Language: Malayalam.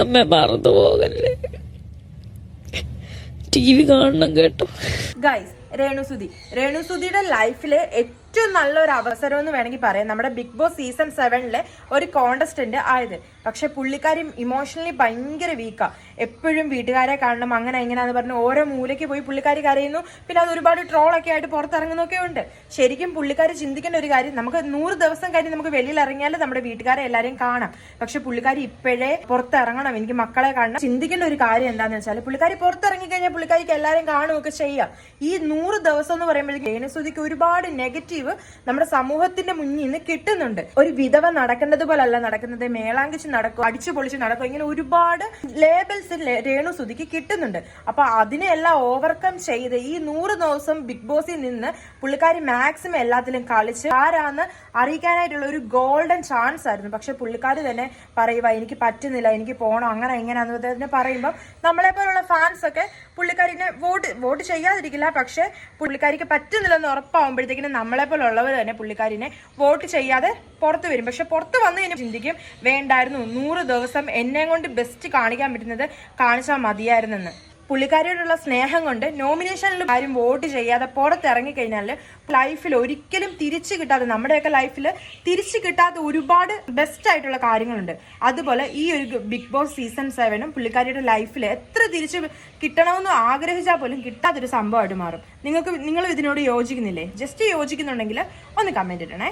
അമ്മ മറന്നു പോകല്ലേ. TV കാണണം കേട്ടോ. ഗൈസ്, രേണുസുധിയുടെ ലൈഫിലെ ഏറ്റവും നല്ലൊരു അവസരം എന്ന് വേണമെങ്കിൽ പറയാം. നമ്മുടെ ബിഗ് ബോസ് സീസൺ 7 ഒരു കോണ്ടസ്റ്റന്റ് ആയത്. പക്ഷെ പുള്ളിക്കാരി ഇമോഷണലി ഭയങ്കര വീക്കാ. എപ്പോഴും വീട്ടുകാരെ കാണണം, അങ്ങനെ എങ്ങനെയാന്ന് പറഞ്ഞ് ഓരോ മൂലയ്ക്ക് പോയി പുള്ളിക്കാരി കരയുന്നു. പിന്നെ അത് ഒരുപാട് ട്രോളൊക്കെ ആയിട്ട് പുറത്തിറങ്ങുന്നൊക്കെ ഉണ്ട്. ശരിക്കും പുള്ളിക്കാരി ചിന്തിക്കേണ്ട ഒരു കാര്യം, നമുക്ക് 100 ദിവസം കഴിഞ്ഞ് നമുക്ക് വെളിയിൽ ഇറങ്ങിയാൽ നമ്മുടെ വീട്ടുകാരെ എല്ലാവരെയും കാണാം. പക്ഷെ പുള്ളിക്കാരി ഇപ്പോഴേ പുറത്തിറങ്ങണം, എനിക്ക് മക്കളെ കാണണം. ചിന്തിക്കേണ്ട ഒരു കാര്യം എന്താണെന്ന് വെച്ചാൽ, പുള്ളിക്കാരി പുറത്തിറങ്ങി കഴിഞ്ഞാൽ പുള്ളിക്കാരിക്ക് എല്ലാവരും കാണുകയൊക്കെ ചെയ്യാം. ഈ 100 ദിവസം എന്ന് പറയുമ്പോഴേക്കും രേണുസുധിക്ക് ഒരുപാട് നെഗറ്റീവ് നമ്മുടെ സമൂഹത്തിന്റെ മുന്നിൽ നിന്ന് കിട്ടുന്നുണ്ട്. ഒരു വിധവ നടക്കേണ്ടത് പോലല്ല നടക്കുന്നത്, മേളാങ്കിച്ച് നടക്കും, അടിച്ചു പൊളിച്ച് നടക്കും, ഇങ്ങനെ ഒരുപാട് ലേബൽസ് രേണുസുധിക്ക് കിട്ടുന്നുണ്ട്. അപ്പൊ അതിനെല്ലാം ഓവർകം ചെയ്ത് ഈ 100 ദിവസം ബിഗ് ബോസിൽ നിന്ന് പുള്ളിക്കാരി മാക്സിമം എല്ലാത്തിലും കളിച്ച് ആരാന്ന് അറിയിക്കാനായിട്ടുള്ള ഒരു ഗോൾഡൻ ചാൻസ് ആയിരുന്നു. പക്ഷെ പുള്ളിക്കാരി തന്നെ പറയുക, എനിക്ക് പറ്റുന്നില്ല, എനിക്ക് പോകണം, അങ്ങനെ എങ്ങനെയാന്ന് തന്നെ പറയുമ്പോൾ നമ്മളെ പോലുള്ള ഫാൻസ് ഒക്കെ പുള്ളിക്കാരിനെ വോട്ട് ചെയ്യാതിരിക്കില്ല. പക്ഷെ പുള്ളിക്കാരിക്ക് പറ്റുന്നില്ലെന്ന് ഉറപ്പാകുമ്പോഴത്തേക്കിനും നമ്മളെ പോലുള്ളവർ തന്നെ പുള്ളിക്കാരിനെ വോട്ട് ചെയ്യാതെ പുറത്ത് വരും. പക്ഷെ പുറത്ത് വന്നു കഴിഞ്ഞാൽ ചിന്തിക്കും, വേണ്ടായിരുന്നു, 100 ദിവസം എന്നെ കൊണ്ട് ബെസ്റ്റ് കാണിക്കാൻ പറ്റുന്നത് കാണിച്ചാൽ മതിയായിരുന്നെന്ന്. പുള്ളിക്കാരിയോടുള്ള സ്നേഹം കൊണ്ട് നോമിനേഷനിൽ ആരും വോട്ട് ചെയ്യാതെ പുറത്തിറങ്ങിക്കഴിഞ്ഞാൽ ലൈഫിൽ ഒരിക്കലും തിരിച്ചു കിട്ടാതെ, നമ്മുടെയൊക്കെ ലൈഫിൽ തിരിച്ചു കിട്ടാത്ത ഒരുപാട് ബെസ്റ്റ് ആയിട്ടുള്ള കാര്യങ്ങളുണ്ട്. അതുപോലെ ഈ ഒരു ബിഗ് ബോസ് സീസൺ 7 പുള്ളിക്കാരിയുടെ ലൈഫിൽ എത്ര തിരിച്ചു കിട്ടണമെന്ന് ആഗ്രഹിച്ചാൽ പോലും കിട്ടാത്തൊരു സംഭവമായിട്ട് മാറും. നിങ്ങൾ ഇതിനോട് യോജിക്കുന്നില്ലേ? ജസ്റ്റ് യോജിക്കുന്നുണ്ടെങ്കിൽ ഒന്ന് കമന്റ് ഇടണേ.